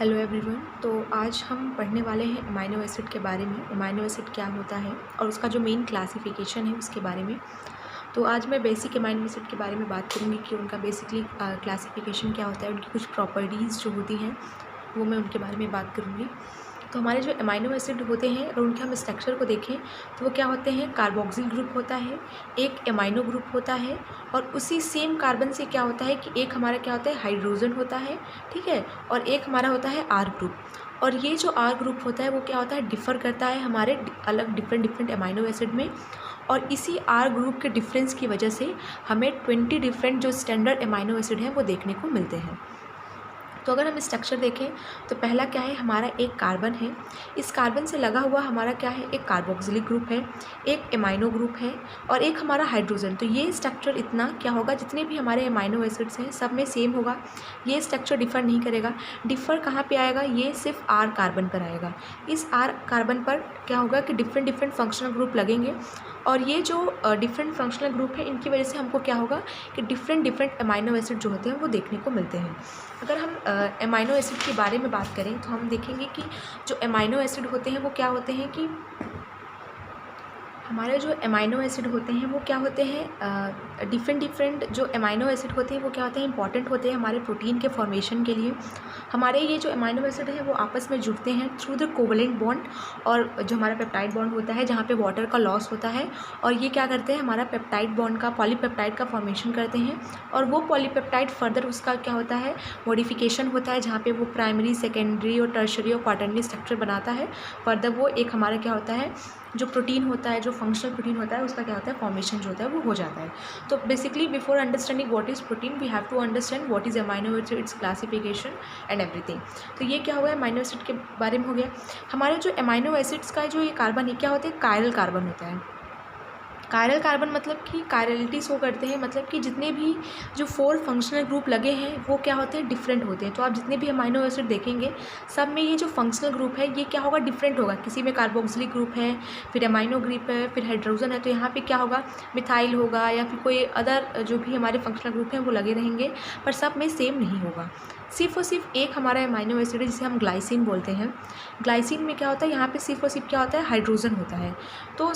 Hello everyone. तो आज हम पढ़ने वाले हैं अमाइनो एसिड के बारे में। अमाइनो एसिड क्या होता है और उसका जो मेन क्लासिफिकेशन है उसके बारे में। तो आज मैं बेसिक अमाइनो एसिड के बारे में बात करूँगी कि उनका बेसिकली क्लासिफिकेशन क्या होता है, उनकी कुछ प्रॉपर्टीज़ जो होती हैं वो मैं उनके बारे में बात करूँगी। तो हमारे जो अमाइनो एसिड होते हैं अगर उनके हम स्ट्रक्चर को देखें तो वो क्या होते हैं, कार्बोक्सिल ग्रुप होता है, एक एमाइनो ग्रुप होता है और उसी सेम कार्बन से क्या होता है कि एक हमारा क्या होता है हाइड्रोजन होता है, ठीक है, और एक हमारा होता है आर ग्रुप। और ये जो आर ग्रुप होता है वो क्या होता है, डिफ़र करता है हमारे अलग डिफरेंट अमाइनो एसिड में। और इसी आर ग्रुप के डिफरेंस की वजह से हमें 20 डिफरेंट जो स्टैंडर्ड अमाइनो एसिड हैं वो देखने को मिलते हैं। तो अगर हम स्ट्रक्चर देखें तो पहला क्या है, हमारा एक कार्बन है, इस कार्बन से लगा हुआ हमारा क्या है, एक कार्बोक्सिलिक ग्रुप है, एक एमाइनो ग्रुप है और एक हमारा हाइड्रोजन। तो ये स्ट्रक्चर इतना क्या होगा, जितने भी हमारे एमाइनो एसिड्स हैं सब में सेम होगा, ये स्ट्रक्चर डिफ़र नहीं करेगा। डिफ़र कहाँ पे आएगा, ये सिर्फ आर कार्बन पर आएगा। इस आर कार्बन पर क्या होगा कि डिफरेंट फंक्शनल ग्रुप लगेंगे और ये जो डिफरेंट फंक्शनल ग्रुप है इनकी वजह से हमको क्या होगा कि डिफरेंट अमाइनो एसिड जो होते हैं वो देखने को मिलते हैं। अगर हम अमाइनो एसिड के बारे में बात करें तो हम देखेंगे कि जो अमाइनो एसिड होते हैं वो क्या होते हैं कि हमारे जो अमाइनो एसिड होते हैं वो क्या होते हैं, डिफरेंट जो अमाइनो एसिड होते हैं वो क्या होते हैं, इंपॉर्टेंट होते हैं हमारे प्रोटीन के फॉर्मेशन के लिए। हमारे ये जो अमाइनो एसिड है वो आपस में जुड़ते हैं थ्रू द कोवलेंट बॉन्ड, और जो हमारा पेप्टाइड बॉन्ड होता है जहाँ पे वाटर का लॉस होता है, और ये क्या करते हैं, हमारा पेप्टाइड बॉन्ड का पॉलीपेप्टाइड का फॉर्मेशन करते हैं। और वो पॉलीपेप्टाइड फर्दर उसका क्या होता है, मॉडिफिकेशन होता है, जहाँ पे वो प्राइमरी, सेकेंडरी और टर्शरी और क्वाटरनरी स्ट्रक्चर बनाता है। फर्दर वो एक हमारा क्या होता है, जो प्रोटीन होता है, जो फंक्शनल प्रोटीन होता है उसका क्या होता है, फॉर्मेशन जो होता है वो हो जाता है। तो basically before understanding what is protein we have to understand what is amino acid, its classification and everything. तो ये क्या हुआ, अमाइनो एसिड के बारे में हो गया। हमारे जो अमाइनो एसिड्स का जो ये कार्बन है क्या होते हैं, कायरल कार्बन होता है। कायरल कार्बन मतलब कि कायरलिटी शो करते हैं, मतलब कि जितने भी जो 4 फंक्शनल ग्रुप लगे हैं वो क्या होते हैं, डिफरेंट होते हैं। तो आप जितने भी अमाइनो एसिड देखेंगे सब में ये जो फंक्शनल ग्रुप है ये क्या होगा, डिफरेंट होगा। किसी में कार्बोक्सिलिक ग्रुप है, फिर अमाइनो ग्रुप है, फिर हाइड्रोजन है, तो यहाँ पे क्या होगा, मिथाइल होगा या फिर कोई अदर जो भी हमारे फंक्शनल ग्रुप हैं वो लगे रहेंगे, पर सब में सेम नहीं होगा। सिर्फ और सिर्फ एक हमारा अमाइनो एसिड है जिसे हम ग्लाइसिन बोलते हैं। ग्लाइसिन में क्या होता है, यहाँ पे सिर्फ और सिर्फ क्या होता है, हाइड्रोजन होता है। तो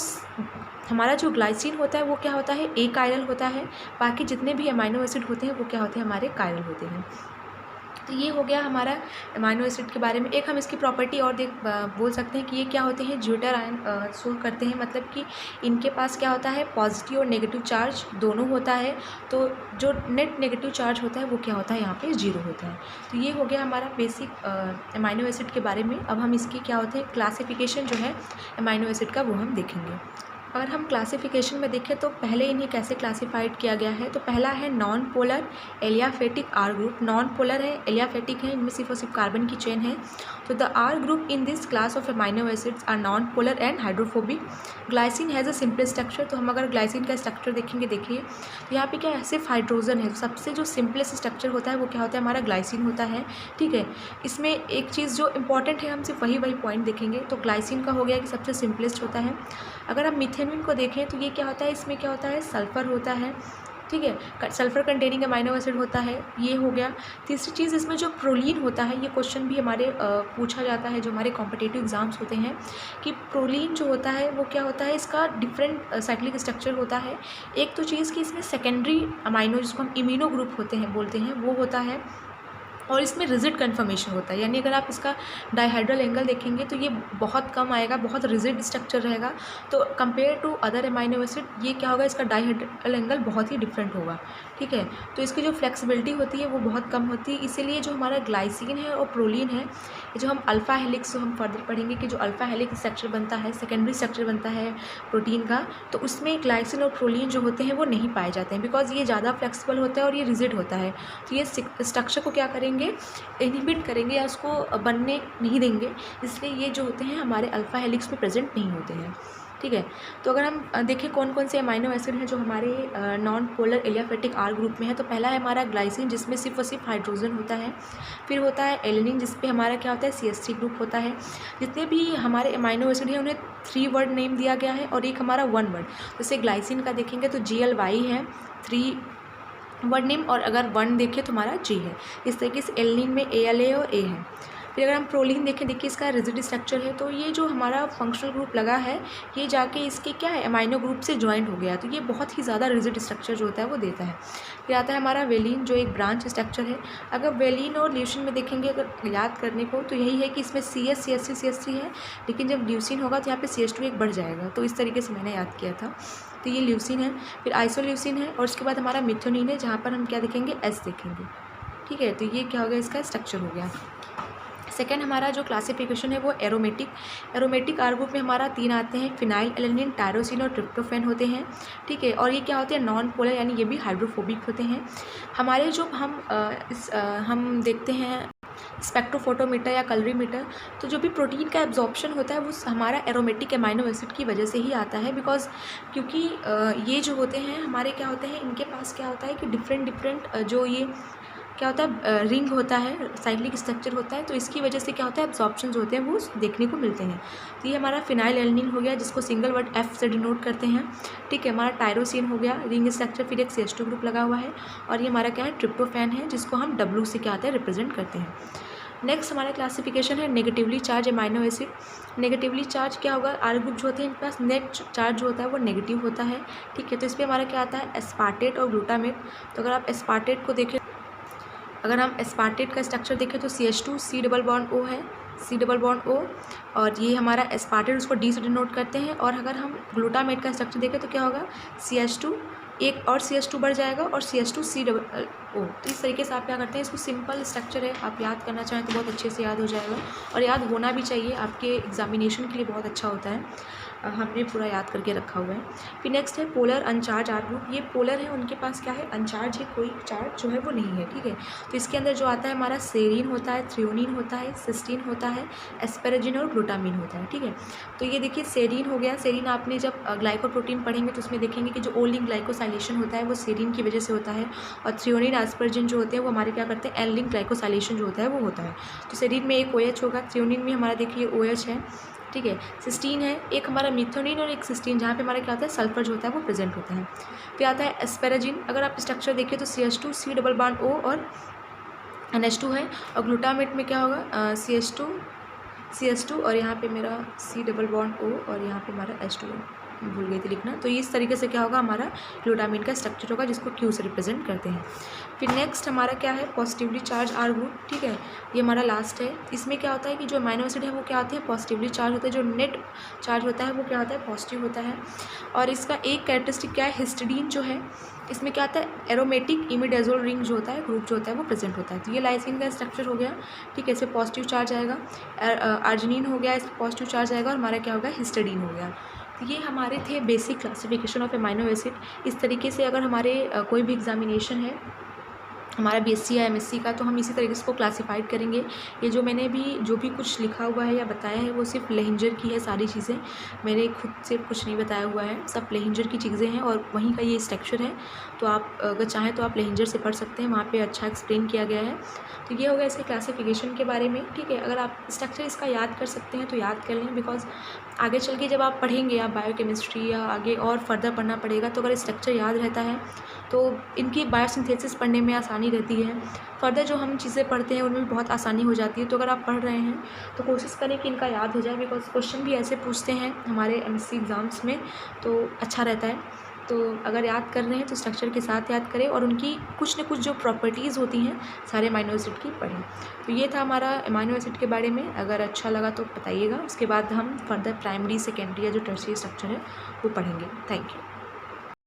हमारा जो ग्लाइसिन होता है वो क्या होता है, ए कायरल होता है। बाकी जितने भी अमाइनो एसिड होते हैं वो क्या होते हैं, हमारे कायरल होते हैं। तो ये हो गया हमारा अमाइनो एसिड के बारे में। एक हम इसकी प्रॉपर्टी और बोल सकते हैं कि ये क्या होते हैं, ज्यूटर आयन शो करते हैं, मतलब कि इनके पास क्या होता है, पॉजिटिव और नेगेटिव चार्ज दोनों होता है। तो जो नेट नेगेटिव चार्ज होता है वो क्या होता है, यहाँ पे 0 होता है। तो ये हो गया हमारा बेसिक अमाइनो एसिड के बारे में। अब हम इसकी क्या होते हैं, क्लासिफिकेशन जो है अमाइनो एसिड का वो हम देखेंगे। अगर हम क्लासिफिकेशन में देखें तो पहले इन्हें कैसे क्लासिफाइड किया गया है, तो पहला है non polar aliphatic R group. Non polar है, एलियाफेटिक है, इनमें सिर्फ और सिर्फ कार्बन की चेन है। तो the R group in this class of amino acids are non polar and hydrophobic. Glycine has a simple structure. तो हम अगर ग्लाइसिन का स्ट्रक्चर देखेंगे, देखिए तो यहाँ पे क्या है, सिर्फ हाइड्रोजन है। सबसे जो सिंपलेस्ट स्ट्रक्चर होता है वो क्या होता है, हमारा ग्लाइसिन होता है, ठीक है। इसमें एक चीज़ जो इंपॉर्टेंट है, हम सिर्फ वही पॉइंट देखेंगे। तो ग्लाइसिन का हो गया कि सबसे सिंपलेस्ट होता है। अगर हम मीथेन को देखें तो ये क्या होता है, इसमें क्या होता है, सल्फ़र होता है, ठीक है, सल्फ़र कंटेनिंग अमाइनो एसिड होता है, ये हो गया। तीसरी चीज़ इसमें जो प्रोलीन होता है, ये क्वेश्चन भी हमारे पूछा जाता है जो हमारे कॉम्पिटिटिव एग्जाम्स होते हैं, कि प्रोलीन जो होता है वो क्या होता है, इसका डिफरेंट साइक्लिक स्ट्रक्चर होता है। एक तो चीज़ कि इसमें सेकेंडरी अमाइनो जिसको हम इम्यूनो ग्रुप होते हैं बोलते हैं वो होता है, और इसमें रिजिड कन्फर्मेशन होता है। यानी अगर आप इसका डाइहाइड्रल एंगल देखेंगे तो ये बहुत कम आएगा, बहुत रिजिड स्ट्रक्चर रहेगा। तो compare to other amino acid ये क्या होगा, इसका डाइहाइड्रल एंगल बहुत ही डिफरेंट होगा, ठीक है। तो इसकी जो फ्लेक्सिबिलिटी होती है वो बहुत कम होती है। इसीलिए जो हमारा ग्लाइसिन है और प्रोलीन है, ये जो हम अल्फ़ा हेलिक्स जो हम फर्दर पढ़ेंगे कि जो अल्फ़ा हेलिक्स स्ट्रक्चर बनता है, सेकेंडरी स्ट्रक्चर बनता है प्रोटीन का, तो उसमें ग्लाइसिन और प्रोलीन जो होते हैं वो नहीं पाए जाते हैं, बिकॉज ये ज़्यादा फ्लेक्सिबल होता है और ये रिजिड होता है। तो ये स्ट्रक्चर को क्या करेंगे, इनहिबिट करेंगे या उसको बनने नहीं देंगे, इसलिए ये जो होते हैं हमारे अल्फ़ा हेलिक्स में प्रेजेंट नहीं होते हैं, ठीक है। तो अगर हम देखें कौन कौन से अमाइनो एसिड हैं जो हमारे non polar aliphatic R group में है, तो पहला है हमारा ग्लाइसिन जिसमें सिर्फ और सिर्फ हाइड्रोजन होता है। फिर होता है एलेनिन जिसपे हमारा क्या होता है, CH3 ग्रुप होता है। जितने भी हमारे अमाइनो एसिड हैं उन्हें 3 वर्ड नेम दिया गया है और एक हमारा 1 वर्ड। जैसे ग्लाइसिन का देखेंगे तो GLY है, 3 वर्ड नेम, और अगर 1 देखें तो हमारा G है। इस तरीके से एलेनिन में ALA और A है। फिर अगर हम प्रोलीन देखें, देखिए इसका रिजिड स्ट्रक्चर है, तो ये जो हमारा फंक्शनल ग्रुप लगा है ये जाके इसके क्या है अमाइनो ग्रुप से ज्वाइंट हो गया, तो ये बहुत ही ज़्यादा रिजिड स्ट्रक्चर जो होता है वो देता है। फिर आता है हमारा वेलिन जो एक ब्रांच स्ट्रक्चर है। अगर वेलिन और ल्यूसिन में देखेंगे अगर याद करने को, तो यही है कि इसमें CS CH3 CH3 है, लेकिन जब ल्यूसिन होगा तो यहाँ पे CH2 एक बढ़ जाएगा, तो इस तरीके से मैंने याद किया था। तो ये ल्यूसिन है। फिर आइसोल्यूसिन है और उसके बाद हमारा मिथ्योनिन है, जहाँ पर हम क्या देखेंगे S देखेंगे, ठीक है। तो ये क्या हो गया, इसका स्ट्रक्चर हो गया। सेकेंड हमारा जो क्लासिफिकेशन है वो एरोमेटिक आर ग्रुप में हमारा 3 आते हैं, फिनाइल एलेनिन, टायरोसिन और ट्रिप्टोफैन होते हैं, ठीक है। और ये क्या होते हैं, नॉन पोलर, यानी ये भी हाइड्रोफोबिक होते हैं। हमारे जो हम देखते हैं स्पेक्ट्रोफोटोमीटर या कलरीमीटर, तो जो भी प्रोटीन का एब्जॉर्प्शन होता है वो हमारा एरोमेटिक एमाइनो एसिड की वजह से ही आता है, क्योंकि ये जो होते हैं हमारे क्या होते हैं, इनके पास क्या होता है कि डिफरेंट जो ये क्या होता है रिंग होता है, साइक्लिक स्ट्रक्चर होता है, तो इसकी वजह से क्या होता है एब्जॉर्प्शन जो होते हैं वो देखने को मिलते हैं। तो ये हमारा फिनाइल एलनिन हो गया, जिसको सिंगल वर्ड F से डिनोट करते हैं, ठीक है। हमारा टायरोसिन हो गया, रिंग स्ट्रक्चर, फिर एक CH2 ग्रुप लगा हुआ है, और ये हमारा क्या है ट्रिप्टोफैन है, जिसको हम W से क्या होता है रिप्रेजेंट करते हैं। नेक्स्ट हमारा क्लासिफिकेशन है negatively charge amino acid. Negatively charge क्या होगा, आर ग्रुप जो होते हैं इनके पास नेट चार्ज जो होता है वो नेगेटिव होता है, ठीक है। तो इस पर हमारा क्या आता है एस्पार्टेट और ग्लूटामेट। तो अगर आप एस्पार्टेट को देखें, अगर हम एस्पार्टेट का स्ट्रक्चर देखें तो CH2 C double bond O है, C डबल बॉन्ड O, और ये हमारा एस्पार्टेट उसको D से डिनोट करते हैं। और अगर हम ग्लूटामेट का स्ट्रक्चर देखें तो क्या होगा, CH2 एक और CH2 बढ़ जाएगा और CH2 C डबल O। तो इस तरीके से आप क्या करते हैं, इसको सिंपल स्ट्रक्चर है, आप याद करना चाहें तो बहुत अच्छे से याद हो जाएगा, और याद होना भी चाहिए, आपके एग्जामिनेशन के लिए बहुत अच्छा होता है। हमने पूरा याद करके रखा हुआ है। फिर नेक्स्ट है पोलर अनचार्ज आर ग्रुप। ये पोलर है, उनके पास क्या है अनचार्ज है, कोई चार्ज जो है वो नहीं है, ठीक है। तो इसके अंदर जो आता है हमारा सेरीन होता है, थ्रियोनिन होता है, सिस्टीन होता है, एस्पेराजिन और ग्लूटामिन होता है, ठीक है। तो ये देखिए सेरीन हो गया। सेरीन आपने जब ग्लाइकोप्रोटीन पढ़ेंगे तो उसमें देखेंगे कि जो ओलिंग ग्लाइकोसाइलेशन होता है वो सेरीन की वजह से होता है, और थ्रियोनिन एस्पेराजिन जो होते हैं वो हमारे क्या करते हैं एल लिंक ग्लाइकोसाइलेशन जो होता है वो होता है। तो सेरीन में एक OH होगा, थ्रियोनिन में हमारा देखिए OH है, ठीक है। सिस्टीन है, एक हमारा मिथ्योनिन और एक सिस्टीन, जहाँ पे हमारा क्या होता है सल्फर जो होता है वो प्रेजेंट होता है। फिर आता है एस्पेराजिन। अगर आप स्ट्रक्चर देखिए तो CH2 C double bond O और NH2 है, और ग्लूटामेट में क्या होगा CH2 और यहाँ पे मेरा C डबल बॉन्ड O और यहाँ पे हमारा H2 भूल गई थी लिखना। तो इस तरीके से क्या होगा हमारा ग्लूटामिन का स्ट्रक्चर होगा, जिसको Q से रिप्रेजेंट करते हैं। फिर नेक्स्ट हमारा क्या है पॉजिटिवली चार्ज आर ग्रुप, ठीक है। ये हमारा लास्ट है। इसमें क्या होता है कि जो अमाइनो एसिड है वो क्या होते हैं पॉजिटिवली चार्ज होते हैं, जो नेट चार्ज होता है वो क्या होता है पॉजिटिव होता है। और इसका एक कैरेक्टरिस्टिक क्या है, हिस्टिडीन जो है इसमें क्या आता है एरोमेटिक इमिडाजोल रिंग जो होता है ग्रुप जो होता है वो प्रेजेंट होता है। तो ये लाइसिन का स्ट्रक्चर हो गया, ठीक है, इसमें पॉजिटिव चार्ज आएगा। अर्जिनिन हो गया, इसमें पॉजिटिव चार्ज आएगा, और हमारा क्या होगा हिस्टिडीन हो गया। तो ये हमारे थे basic classification of amino acid. इस तरीके से अगर हमारे कोई भी एग्जामिनेशन है हमारा BSc या MSc का, तो हम इसी तरीके से इसको क्लासिफाइड करेंगे। ये जो मैंने भी जो भी कुछ लिखा हुआ है या बताया है वो सिर्फ लेहिंजर की है, सारी चीज़ें मैंने खुद से कुछ नहीं बताया हुआ है, सब लेहिंजर की चीज़ें हैं, और वहीं का ये स्ट्रक्चर है। तो आप अगर चाहें तो आप लेहिंजर से पढ़ सकते हैं, वहाँ पे अच्छा एक्सप्लेन किया गया है। तो ये हो गया इसके क्लासिफिकेशन के बारे में, ठीक है। अगर आप स्ट्रक्चर इसका याद कर सकते हैं तो याद कर लें, बिकॉज आगे चल के जब आप पढ़ेंगे या बायोकेमिस्ट्री या आगे और फर्दर पढ़ना पड़ेगा, तो अगर स्ट्रक्चर याद रहता है तो इनकी बायोसिंथेसिस पढ़ने में आसानी रहती है। फर्दर जो हम चीज़ें पढ़ते हैं उनमें भी बहुत आसानी हो जाती है। तो अगर आप पढ़ रहे हैं तो कोशिश करें कि इनका याद हो जाए, बिकॉज क्वेश्चन भी ऐसे पूछते हैं हमारे MSc एग्ज़ाम्स में, तो अच्छा रहता है। तो अगर याद कर रहे हैं तो स्ट्रक्चर के साथ याद करें, और उनकी कुछ न कुछ जो प्रॉपर्टीज़ होती हैं सारे अमाइनो एसिड की पढ़ें। तो ये था हमारा अमाइनो एसिड के बारे में। अगर अच्छा लगा तो बताइएगा, उसके बाद हम फर्दर प्राइमरी सेकेंडरी या जो टर्शियरी स्ट्रक्चर है वो पढ़ेंगे। Thank you.